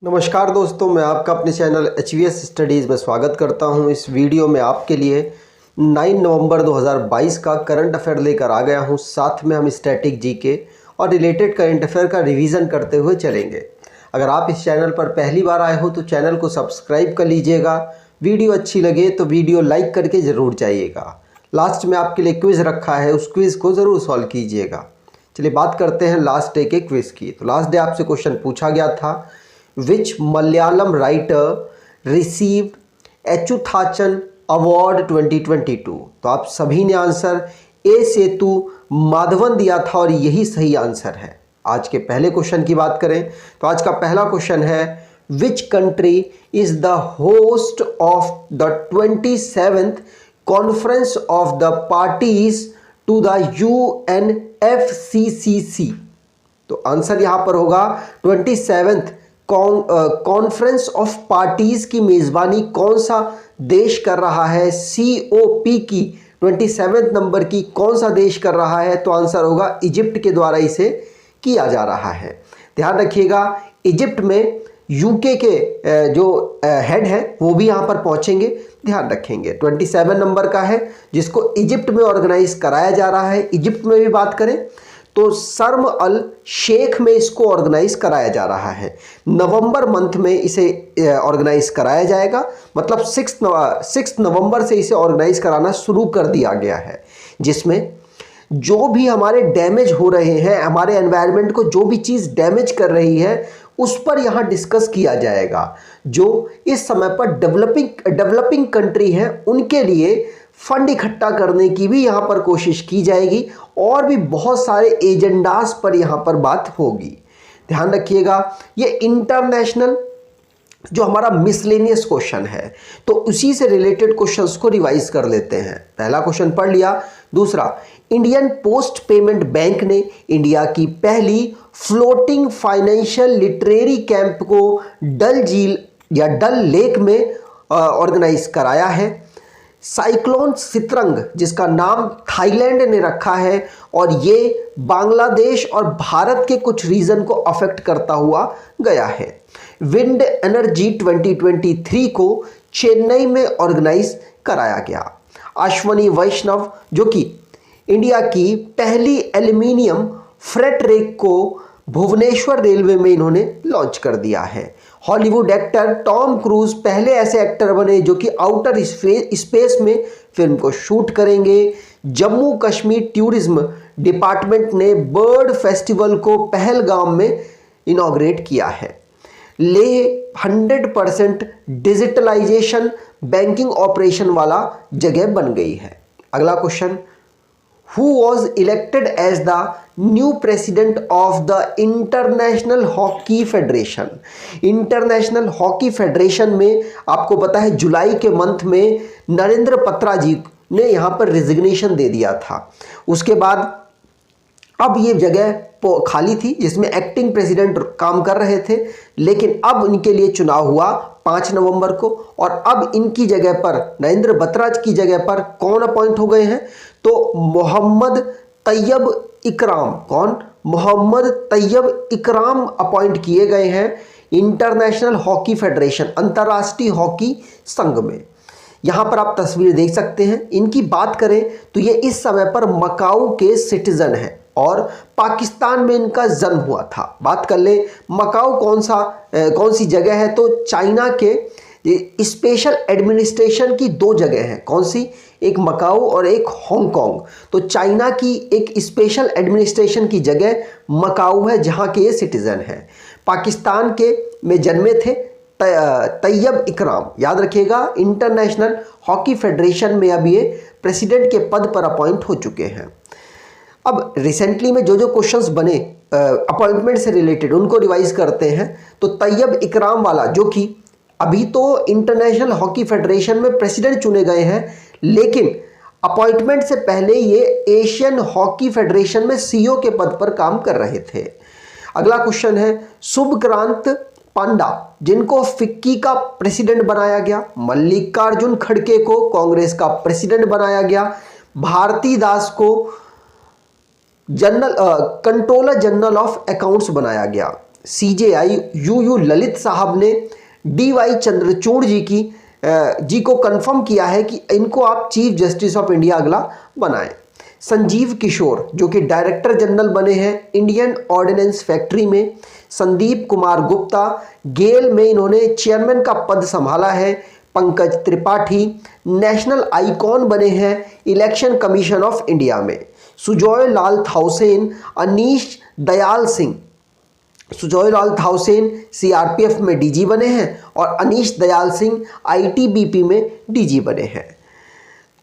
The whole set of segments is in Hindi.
नमस्कार दोस्तों, मैं आपका अपने चैनल HVS स्टडीज़ में स्वागत करता हूं। इस वीडियो में आपके लिए 9 नवंबर 2022 का करंट अफेयर लेकर आ गया हूं। साथ में हम स्टैटिक जीके और रिलेटेड करंट अफेयर का रिवीजन करते हुए चलेंगे। अगर आप इस चैनल पर पहली बार आए हो तो चैनल को सब्सक्राइब कर लीजिएगा। वीडियो अच्छी लगे तो वीडियो लाइक करके ज़रूर जाइएगा। लास्ट में आपके लिए क्विज़ रखा है, उस क्विज़ को ज़रूर सॉल्व कीजिएगा। चलिए बात करते हैं लास्ट डे के क्विज़ की। तो लास्ट डे आपसे क्वेश्चन पूछा गया था, Which Malayalam writer received Ezhuthachan award 2022? तो आप सभी ने आंसर ए सेतु माधवन दिया था और यही सही आंसर है। आज के पहले क्वेश्चन की बात करें तो आज का पहला क्वेश्चन है, which country is the host of the 27th conference of the parties to the UNFCCC? तो आंसर यहां पर होगा 27th कॉन्फ्रेंस ऑफ पार्टीज की मेजबानी कौन सा देश कर रहा है? COP की 27 नंबर की कौन सा देश कर रहा है? तो आंसर होगा इजिप्ट के द्वारा इसे किया जा रहा है। ध्यान रखिएगा, इजिप्ट में यूके के जो हेड है वो भी यहाँ पर पहुँचेंगे। ध्यान रखेंगे 27 नंबर का है जिसको इजिप्ट में ऑर्गेनाइज कराया जा रहा है। इजिप्ट में भी बात करें तो शर्म अल शेख में इसको ऑर्गेनाइज कराया जा रहा है। नवंबर मंथ में इसे ऑर्गेनाइज कराया जाएगा, मतलब 6 नवंबर से इसे ऑर्गेनाइज कराना शुरू कर दिया गया है, जिसमें जो भी हमारे डैमेज हो रहे हैं, हमारे एनवायरनमेंट को जो भी चीज़ डैमेज कर रही है उस पर यहाँ डिस्कस किया जाएगा। जो इस समय पर डेवलपिंग कंट्री है उनके लिए फंड इकट्ठा करने की भी यहाँ पर कोशिश की जाएगी और भी बहुत सारे एजेंडास पर यहाँ पर बात होगी। ध्यान रखिएगा, ये इंटरनेशनल जो हमारा मिसलेनियस क्वेश्चन है तो उसी से रिलेटेड क्वेश्चंस को रिवाइज कर लेते हैं। पहला क्वेश्चन पढ़ लिया। दूसरा, इंडियन पोस्ट पेमेंट बैंक ने इंडिया की पहली फ्लोटिंग फाइनेंशियल लिटरेरी कैंप को डल झील या डल लेक में ऑर्गेनाइज कराया है। साइक्लोन सित्रंग, जिसका नाम थाईलैंड ने रखा है और ये बांग्लादेश और भारत के कुछ रीजन को अफेक्ट करता हुआ गया है। विंड एनर्जी 2023 को चेन्नई में ऑर्गेनाइज कराया गया। अश्वनी वैष्णव, जो कि इंडिया की पहली एल्यूमिनियम फ्रेट रेक को भुवनेश्वर रेलवे में इन्होंने लॉन्च कर दिया है। हॉलीवुड एक्टर टॉम क्रूज पहले ऐसे एक्टर बने जो कि आउटर स्पेस में फिल्म को शूट करेंगे। जम्मू कश्मीर टूरिज्म डिपार्टमेंट ने बर्ड फेस्टिवल को पहलगाम में इनॉग्रेट किया है। लेह 100% डिजिटलाइजेशन बैंकिंग ऑपरेशन वाला जगह बन गई है। अगला question, Who was elected as the new president of the International Hockey Federation? International hockey federation में आपको पता है जुलाई के मंथ में नरेंद्र पत्रा जी ने यहाँ पर रिजिग्नेशन दे दिया था। उसके बाद अब ये जगह खाली थी जिसमें एक्टिंग प्रेसिडेंट काम कर रहे थे, लेकिन अब इनके लिए चुनाव हुआ 5 नवंबर को और अब इनकी जगह पर नरेंद्र बत्रा की जगह पर कौन अपॉइंट हो गए हैं? तो मोहम्मद तैयब इकराम। कौन? मोहम्मद तैयब इकराम अपॉइंट किए गए हैं इंटरनेशनल हॉकी फेडरेशन, अंतर्राष्ट्रीय हॉकी संघ में। यहाँ पर आप तस्वीर देख सकते हैं। इनकी बात करें तो ये इस समय पर मकाऊ के सिटीजन हैं और पाकिस्तान में इनका जन्म हुआ था। बात कर ले मकाऊ कौन सी जगह है? तो चाइना के स्पेशल एडमिनिस्ट्रेशन की 2 जगह हैं। कौन सी? एक मकाऊ और एक हांगकांग। तो चाइना की एक स्पेशल एडमिनिस्ट्रेशन की जगह मकाऊ है जहाँ के ये सिटीजन हैं। पाकिस्तान के में जन्मे थे तैयब इकराम। याद रखिएगा, इंटरनेशनल हॉकी फेडरेशन में अब ये प्रेसिडेंट के पद पर अपॉइंट हो चुके हैं। अब रिसेंटली में जो क्वेश्चंस बने अपॉइंटमेंट से रिलेटेड उनको रिवाइज करते हैं। तो तैयब इकराम वाला, जो कि अभी तो इंटरनेशनल हॉकी फेडरेशन में प्रेसिडेंट चुने गए हैं, लेकिन अपॉइंटमेंट से पहले ये एशियन हॉकी फेडरेशन में CEO के पद पर काम कर रहे थे। अगला क्वेश्चन है, शुभक्रांत पांडा, जिनको फिक्की का प्रेसिडेंट बनाया गया। मल्लिकार्जुन खड़गे को कांग्रेस का प्रेसिडेंट बनाया गया। भारती दास को कंट्रोलर जनरल ऑफ अकाउंट्स बनाया गया। CJI UU ललित साहब ने DY चंद्रचूड़ जी को कंफर्म किया है कि इनको आप चीफ जस्टिस ऑफ इंडिया अगला बनाएं। संजीव किशोर जो कि डायरेक्टर जनरल बने हैं इंडियन ऑर्डिनेंस फैक्ट्री में। संदीप कुमार गुप्ता गेल में इन्होंने चेयरमैन का पद संभाला है। पंकज त्रिपाठी नेशनल आइकॉन बने हैं इलेक्शन कमीशन ऑफ इंडिया में। सुजॉय लाल थाउसेन CRPF में DG बने हैं और अनीश दयाल सिंह ITBP में DG बने हैं।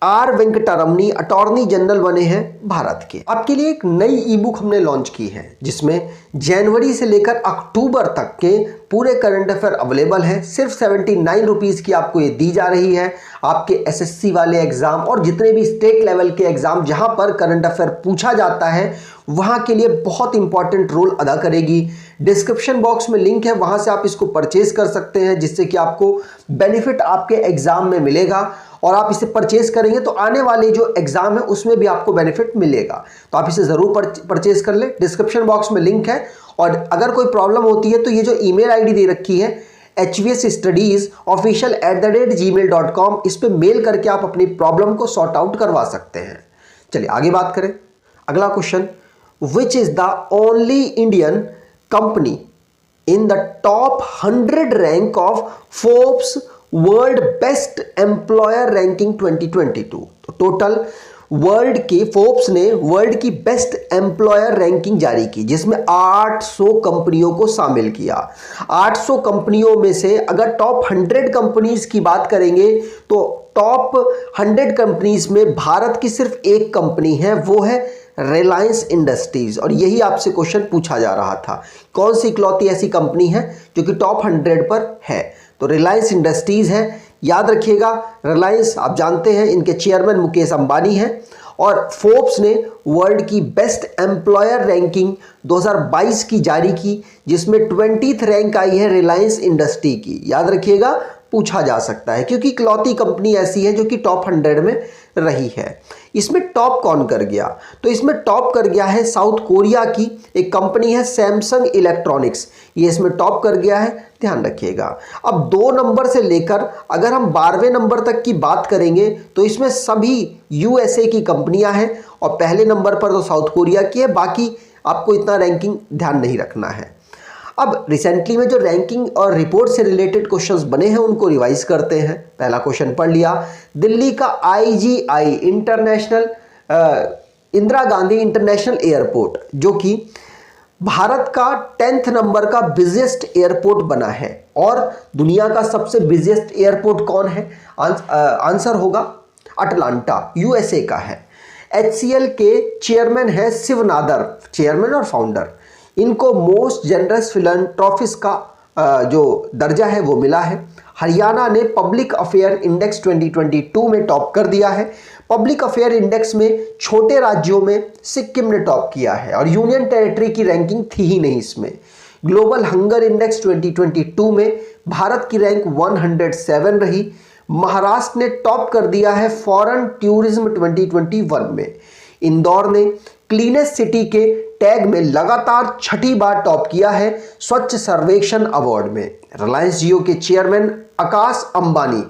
R वेंकटरमणी अटॉर्नी जनरल बने हैं भारत के। आपके लिए एक नई ई बुक हमने लॉन्च की है जिसमें जनवरी से लेकर अक्टूबर तक के पूरे करंट अफेयर अवेलेबल है। सिर्फ 79 रुपीज़ की आपको ये दी जा रही है। आपके SSC वाले एग्जाम और जितने भी स्टेट लेवल के एग्जाम जहां पर करंट अफेयर पूछा जाता है वहां के लिए बहुत इंपॉर्टेंट रोल अदा करेगी। डिस्क्रिप्शन बॉक्स में लिंक है, वहां से आप इसको परचेज कर सकते हैं जिससे कि आपको बेनिफिट आपके एग्जाम में मिलेगा और आप इसे परचेज करेंगे तो आने वाले जो एग्जाम है उसमें भी आपको बेनिफिट मिलेगा। तो आप इसे जरूर परचेज कर ले। डिस्क्रिप्शन बॉक्स में लिंक है और अगर कोई प्रॉब्लम होती है तो ये जो ईमेल आईडी दे रखी है hvsstudiesofficial@gmail.com, इस पे मेल करके आप अपनी प्रॉब्लम को सॉर्ट आउट करवा सकते हैं। चलिए आगे बात करें। अगला question, which is the only Indian company in the top 100 rank of Forbes world best employer ranking 2022। तो टोटल वर्ल्ड की फोर्ब्स ने वर्ल्ड की बेस्ट एम्प्लॉयर रैंकिंग जारी की जिसमें 800 कंपनियों को शामिल किया। 800 कंपनियों में से अगर टॉप 100 कंपनीज की बात करेंगे तो टॉप 100 कंपनीज में भारत की सिर्फ एक कंपनी है, वो है रिलायंस इंडस्ट्रीज। और यही आपसे क्वेश्चन पूछा जा रहा था, कौन सी इकलौती ऐसी कंपनी है जो कि टॉप 100 पर है? तो रिलायंस इंडस्ट्रीज है। याद रखिएगा, रिलायंस आप जानते हैं इनके चेयरमैन मुकेश अंबानी हैं और फोर्ब्स ने वर्ल्ड की बेस्ट एम्प्लॉयर रैंकिंग 2022 की जारी की जिसमें 20th रैंक आई है रिलायंस इंडस्ट्री की। याद रखिएगा, पूछा जा सकता है क्योंकि इकलौती कंपनी ऐसी है जो कि टॉप 100 में रही है। इसमें टॉप कौन कर गया? तो इसमें टॉप कर गया है साउथ कोरिया की एक कंपनी है सैमसंग इलेक्ट्रॉनिक्स, ये इसमें टॉप कर गया है, ध्यान रखिएगा। अब 2 नंबर से लेकर अगर हम 12वें नंबर तक की बात करेंगे तो इसमें सभी USA की कंपनियां हैं और पहले नंबर पर तो साउथ कोरिया की है, बाकी आपको इतना रैंकिंग ध्यान नहीं रखना है। अब रिसेंटली में जो रैंकिंग और रिपोर्ट से रिलेटेड क्वेश्चंस बने हैं उनको रिवाइज करते हैं। पहला क्वेश्चन पढ़ लिया, दिल्ली का IGI international Indira Gandhi international airport जो कि भारत का 10th नंबर का बिजिएस्ट एयरपोर्ट बना है और दुनिया का सबसे बिजिएस्ट एयरपोर्ट कौन है? आंसर होगा अटलांटा, USA का है। HCL के चेयरमैन है शिव नादर, चेयरमैन और फाउंडर। इनको मोस्ट जनरस फिलैंथ्रोपिस्ट का जो दर्जा है वो मिला है। हरियाणा ने पब्लिक अफेयर इंडेक्स 2022 में टॉप कर दिया है। पब्लिक अफेयर इंडेक्स में छोटे राज्यों में सिक्किम ने टॉप किया है और यूनियन टेरिटरी की रैंकिंग थी ही नहीं इसमें। ग्लोबल हंगर इंडेक्स 2022 में भारत की रैंक 107 रही। महाराष्ट्र ने टॉप कर दिया है फॉरेन टूरिज्म 2021 में। इंदौर ने क्लीनेस्ट सिटी के टैग में लगातार 6ठी बार टॉप किया है स्वच्छ सर्वेक्षण अवार्ड में। रिलायंस जियो के चेयरमैन आकाश अंबानी,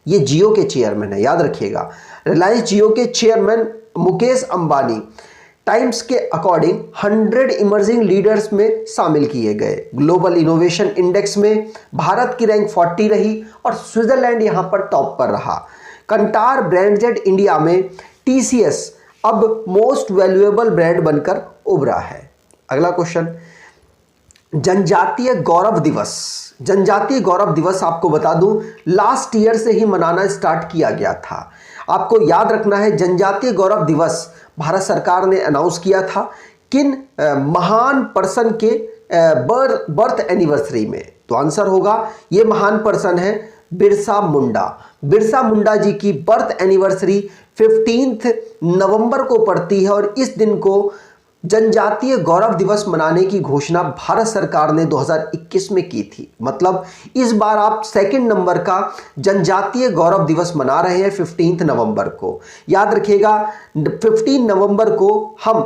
ये जियो के चेयरमैन है, याद रखिएगा। रिलायंस जियो के चेयरमैन मुकेश अंबानी टाइम्स के अकॉर्डिंग 100 इमर्जिंग लीडर्स में शामिल किए गए। ग्लोबल इनोवेशन इंडेक्स में भारत की रैंक 40 रही और स्विट्जरलैंड यहां पर टॉप पर रहा। कंटार ब्रांडेड इंडिया में TCS अब मोस्ट वैल्यूएबल ब्रांड बनकर उभरा है। अगला क्वेश्चन, जनजातीय गौरव दिवस। जनजातीय गौरव दिवस आपको बता दूं लास्ट ईयर से ही मनाना स्टार्ट किया गया था। आपको याद रखना है जनजातीय गौरव दिवस भारत सरकार ने अनाउंस किया था किन महान पर्सन के बर्थ एनिवर्सरी में? तो आंसर होगा ये महान पर्सन है बिरसा मुंडा। बिरसा मुंडा जी की बर्थ एनिवर्सरी 15 नवंबर को पड़ती है और इस दिन को जनजातीय गौरव दिवस मनाने की घोषणा भारत सरकार ने 2021 में की थी। मतलब इस बार आप 2nd नंबर का जनजातीय गौरव दिवस मना रहे हैं 15 नवंबर को। याद रखिएगा 15 नवंबर को हम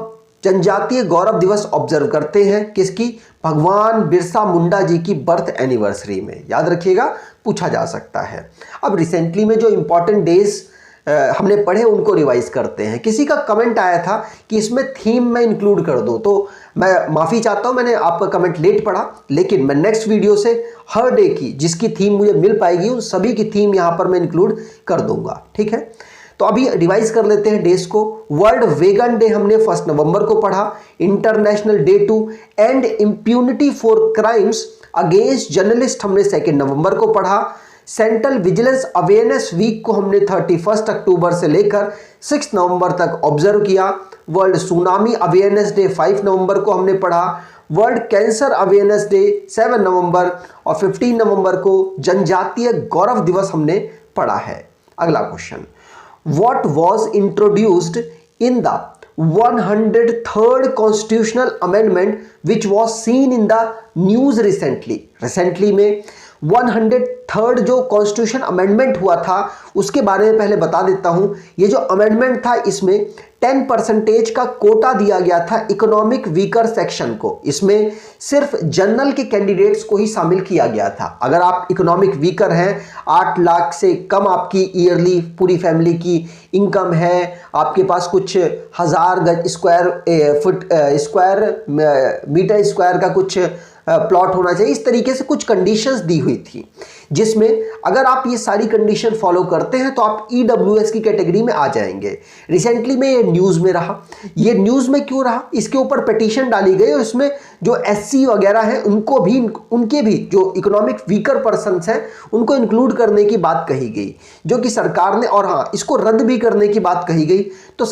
जनजातीय गौरव दिवस ऑब्जर्व करते हैं किसकी? भगवान बिरसा मुंडा जी की बर्थ एनिवर्सरी में। याद रखिएगा, पूछा जा सकता है। अब रिसेंटली में जो इंपॉर्टेंट डेज हमने पढ़े उनको रिवाइज करते हैं। किसी का कमेंट आया था कि इसमें थीम में इंक्लूड कर दो, तो मैं माफ़ी चाहता हूं, मैंने आपका कमेंट लेट पढ़ा, लेकिन मैं नेक्स्ट वीडियो से हर डे की जिसकी थीम मुझे मिल पाएगी उन सभी की थीम यहां पर मैं इंक्लूड कर दूंगा। ठीक है, तो अभी रिवाइज कर लेते हैं डेज को। वर्ल्ड वेगन डे हमने 1 नवंबर को पढ़ा। International day to end impunity for crimes against journalist हमने 2 नवंबर को पढ़ा। सेंट्रल विजिलेंस अवेयरनेस वीक को हमने 31 अक्टूबर से लेकर 6 नवंबर तक ऑब्जर्व किया। वर्ल्ड सुनामी अवेयरनेस डे 5 नवंबर को हमने पढ़ा। वर्ल्ड कैंसर अवेयरनेस डे 7 नवंबर और 15 नवंबर को जनजातीय गौरव दिवस हमने पढ़ा है। अगला question, what was introduced in the 103rd constitutional amendment which was seen in the news recently में 103rd जो कॉन्स्टिट्यूशन अमेंडमेंट हुआ था उसके बारे में पहले बता देता हूं। ये जो अमेंडमेंट था इसमें 10% का कोटा दिया गया था इकोनॉमिक वीकर सेक्शन को। इसमें सिर्फ जनरल के कैंडिडेट्स को ही शामिल किया गया था। अगर आप इकोनॉमिक वीकर हैं, 8 लाख से कम आपकी ईयरली पूरी फैमिली की इनकम है, आपके पास कुछ 1000 गज स्क्वायर मीटर स्क्वायर का कुछ प्लॉट होना चाहिए, इस तरीके से कुछ कंडीशंस दी हुई थी, जिसमें अगर आप ये सारी कंडीशन फॉलो करते हैं तो आप ईडब्ल्यूएस की कैटेगरी में आ जाएंगे। रिसेंटली में ये न्यूज़ में रहा। ये न्यूज़ में क्यों रहा? इसके ऊपर पिटीशन डाली गई और इसमें जो एससी वगैरह हैं उनको भी, उनके भी जो इकोनॉमिक वीकर पर्सनस हैं उनको इंक्लूड करने की बात कही गई, जो कि सरकार ने, और हाँ इसको रद्द भी करने की बात कही गई। तो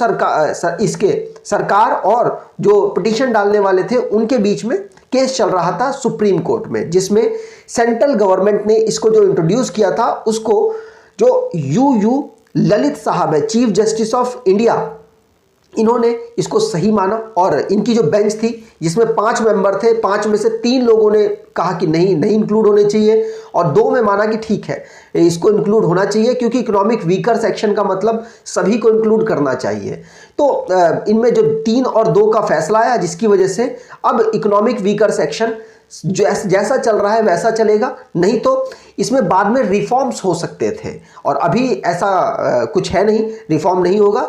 सरकार और जो पिटीशन डालने वाले थे उनके बीच में केस चल रहा था सुप्रीम कोर्ट में, जिसमें सेंट्रल गवर्नमेंट ने इसको जो इंट्रोड्यूस किया था उसको जो यू ललित साहब है, चीफ जस्टिस ऑफ इंडिया, इन्होंने इसको सही माना। और इनकी जो बेंच थी जिसमें 5 मेंबर थे, 5 में से 3 लोगों ने कहा कि नहीं इंक्लूड होने चाहिए और 2 में माना कि ठीक है इसको इंक्लूड होना चाहिए, क्योंकि इकोनॉमिक वीकर सेक्शन का मतलब सभी को इंक्लूड करना चाहिए। तो इनमें जो 3 और 2 का फैसला आया, जिसकी वजह से अब इकोनॉमिक वीकर सेक्शन जैसा चल रहा है वैसा चलेगा, नहीं तो इसमें बाद में रिफॉर्म्स हो सकते थे, और अभी ऐसा कुछ है नहीं, रिफॉर्म नहीं होगा।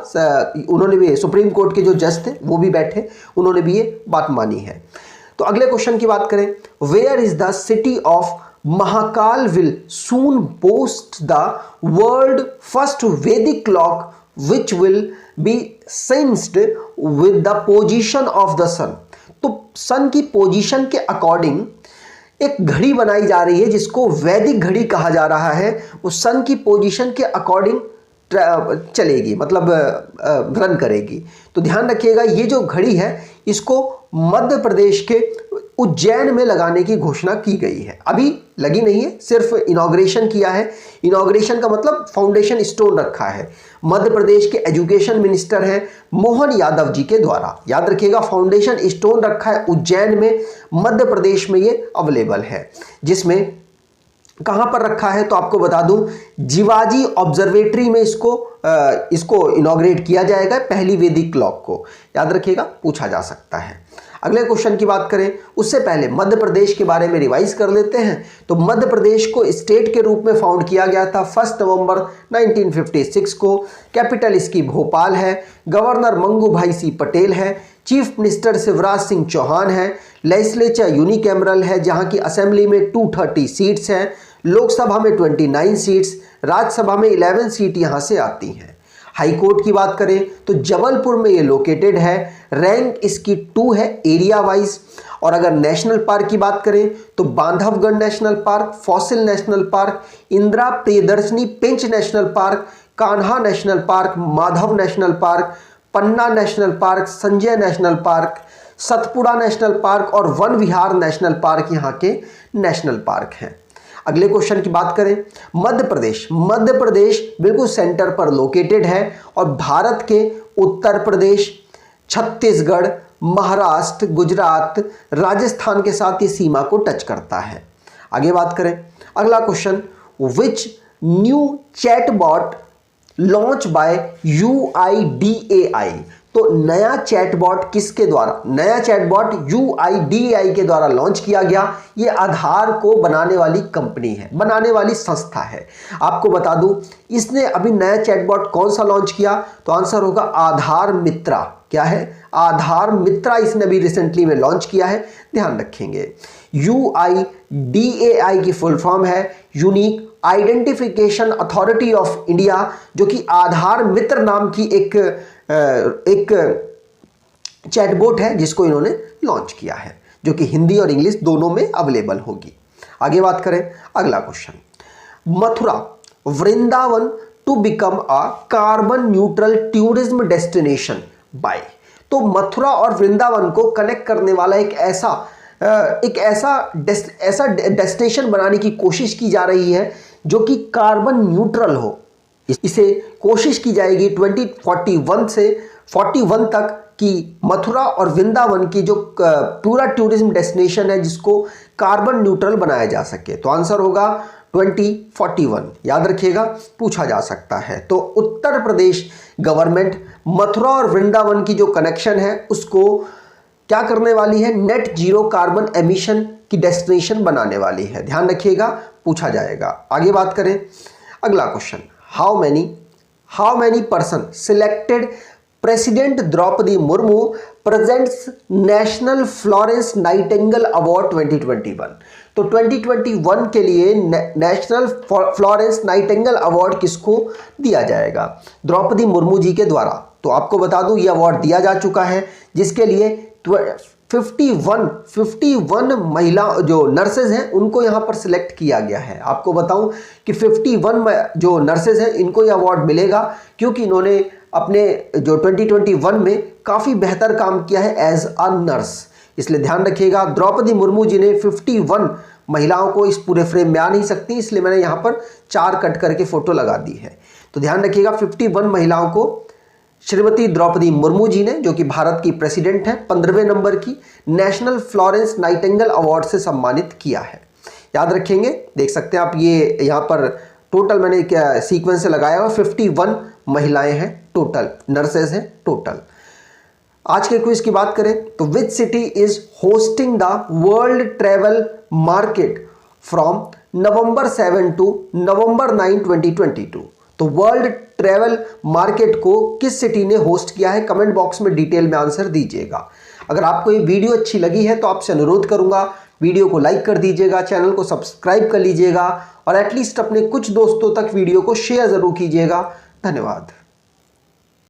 उन्होंने भी, सुप्रीम कोर्ट के जो जज थे वो भी बैठे, उन्होंने भी ये बात मानी है। तो अगले क्वेश्चन की बात करें, where is the city of Mahakal will soon boast the world first Vedic clock which will be sensed with the position of the sun. तो सन की पोजीशन के अकॉर्डिंग एक घड़ी बनाई जा रही है जिसको वैदिक घड़ी कहा जा रहा है। वो सन की पोजीशन के अकॉर्डिंग चलेगी, मतलब रन करेगी। तो ध्यान रखिएगा, ये जो घड़ी है इसको मध्य प्रदेश के उज्जैन में लगाने की घोषणा की गई है। अभी लगी नहीं है, सिर्फ इनॉग्रेशन किया है। इनॉग्रेशन का मतलब फाउंडेशन स्टोन रखा है। मध्य प्रदेश के एजुकेशन मिनिस्टर हैं मोहन यादव जी के द्वारा। याद रखिएगा, फाउंडेशन स्टोन रखा है उज्जैन में, मध्य प्रदेश में ये अवेलेबल है। जिसमें कहां पर रखा है तो आपको बता दूं, जिवाजी ऑब्जर्वेटरी में इसको इनॉग्रेट किया जाएगा, पहली वैदिक क्लॉक को। याद रखिएगा, पूछा जा सकता है। अगले क्वेश्चन की बात करें उससे पहले मध्य प्रदेश के बारे में रिवाइज कर लेते हैं। तो मध्य प्रदेश को स्टेट के रूप में फाउंड किया गया था 1 नवंबर 1956 को। कैपिटल इसकी भोपाल है। गवर्नर मंगू भाई सी पटेल है। चीफ मिनिस्टर शिवराज सिंह चौहान है। लेजिस्लेचर यूनिकैमरल है, जहां की असेंबली में 230 सीट्स हैं। लोकसभा में 29 सीट्स, राज्यसभा में 11 सीट यहां से आती हैं। हाई कोर्ट की बात करें तो जबलपुर में ये लोकेटेड है। रैंक इसकी 2 है एरिया वाइज। और अगर नेशनल पार्क की बात करें तो Bandhavgarh national park, fossil national park, Indira Priyadarshini Pench national park, Kanha national park, Madhav national park, Panna national park, Sanjay national park, Satpura national park और वन विहार नेशनल पार्क यहाँ के नेशनल पार्क हैं। अगले क्वेश्चन की बात करें, मध्य प्रदेश बिल्कुल सेंटर पर लोकेटेड है और भारत के उत्तर प्रदेश, छत्तीसगढ़, महाराष्ट्र, गुजरात, राजस्थान के साथ ये सीमा को टच करता है। आगे बात करें, अगला question, which new chatbot launch by UIDAI। तो नया चैटबॉट किसके द्वारा, नया चैटबॉट UIDAI के द्वारा लॉन्च किया गया। ये आधार को बनाने वाली कंपनी है, बनाने वाली संस्था है। आपको बता दूं इसने अभी नया चैटबॉट कौन सा लॉन्च किया, तो आंसर होगा आधार मित्रा। क्या है, आधार मित्रा इसने अभी रिसेंटली में लॉन्च किया है, ध्यान रखेंगे। UIDAI की फुल फॉर्म है unique identification authority of India, जो कि आधार मित्र नाम की एक चैटबॉट है जिसको इन्होंने लॉन्च किया है, जो कि हिंदी और इंग्लिश दोनों में अवेलेबल होगी। आगे बात करें, अगला question, Mathura Vrindavan to become a carbon neutral tourism destination by. तो मथुरा और वृंदावन को कनेक्ट करने वाला एक ऐसा डेस्टिनेशन बनाने की कोशिश की जा रही है जो कि कार्बन न्यूट्रल हो। इसे कोशिश की जाएगी 2041 से 41 तक कि मथुरा और वृंदावन की जो पूरा टूरिज्म डेस्टिनेशन है जिसको कार्बन न्यूट्रल बनाया जा सके। तो आंसर होगा 2041, याद रखिएगा, पूछा जा सकता है। तो उत्तर प्रदेश गवर्नमेंट मथुरा और वृंदावन की जो कनेक्शन है उसको क्या करने वाली है, नेट जीरो कार्बन एमिशन की डेस्टिनेशन बनाने वाली है, ध्यान रखिएगा, पूछा जाएगा। आगे बात करें, अगला question, how many person selected president Droupadi Murmu presents national Florence Nightingale award 2021। तो 2021 के लिए नेशनल फ्लोरेंस नाइटिंगेल अवार्ड किसको दिया जाएगा, द्रौपदी मुर्मू जी के द्वारा। तो आपको बता दूं ये अवार्ड दिया जा चुका है, जिसके लिए 51 महिला जो नर्सेज हैं उनको यहाँ पर सिलेक्ट किया गया है। आपको बताऊं कि 51 जो नर्सेज हैं इनको ये अवार्ड मिलेगा क्योंकि इन्होंने अपने जो 2021 में काफ़ी बेहतर काम किया है एज अ नर्स, इसलिए ध्यान रखिएगा। द्रौपदी मुर्मू जी ने 51 महिलाओं को इस पूरे फ्रेम में आ नहीं सकती, इसलिए मैंने यहाँ पर 4 कट करके फोटो लगा दी है। तो ध्यान रखिएगा 51 महिलाओं को श्रीमती द्रौपदी मुर्मू जी ने, जो कि भारत की प्रेसिडेंट है, 15वें नंबर की नेशनल फ्लोरेंस नाइटिंगेल अवार्ड से सम्मानित किया है। याद रखेंगे, देख सकते हैं आप, ये यहाँ पर टोटल मैंने क्या सीक्वेंस से लगाया हुआ 51 महिलाएं हैं टोटल, नर्सेज हैं टोटल। आज के क्विज की बात करें तो which city is hosting the world travel market from November 7 to November 9, 2022। तो वर्ल्ड ट्रेवल मार्केट को किस सिटी ने होस्ट किया है, कमेंट बॉक्स में डिटेल में आंसर दीजिएगा। अगर आपको ये वीडियो अच्छी लगी है तो आपसे अनुरोध करूंगा वीडियो को लाइक कर दीजिएगा, चैनल को सब्सक्राइब कर लीजिएगा और एटलीस्ट अपने कुछ दोस्तों तक वीडियो को शेयर जरूर कीजिएगा। धन्यवाद।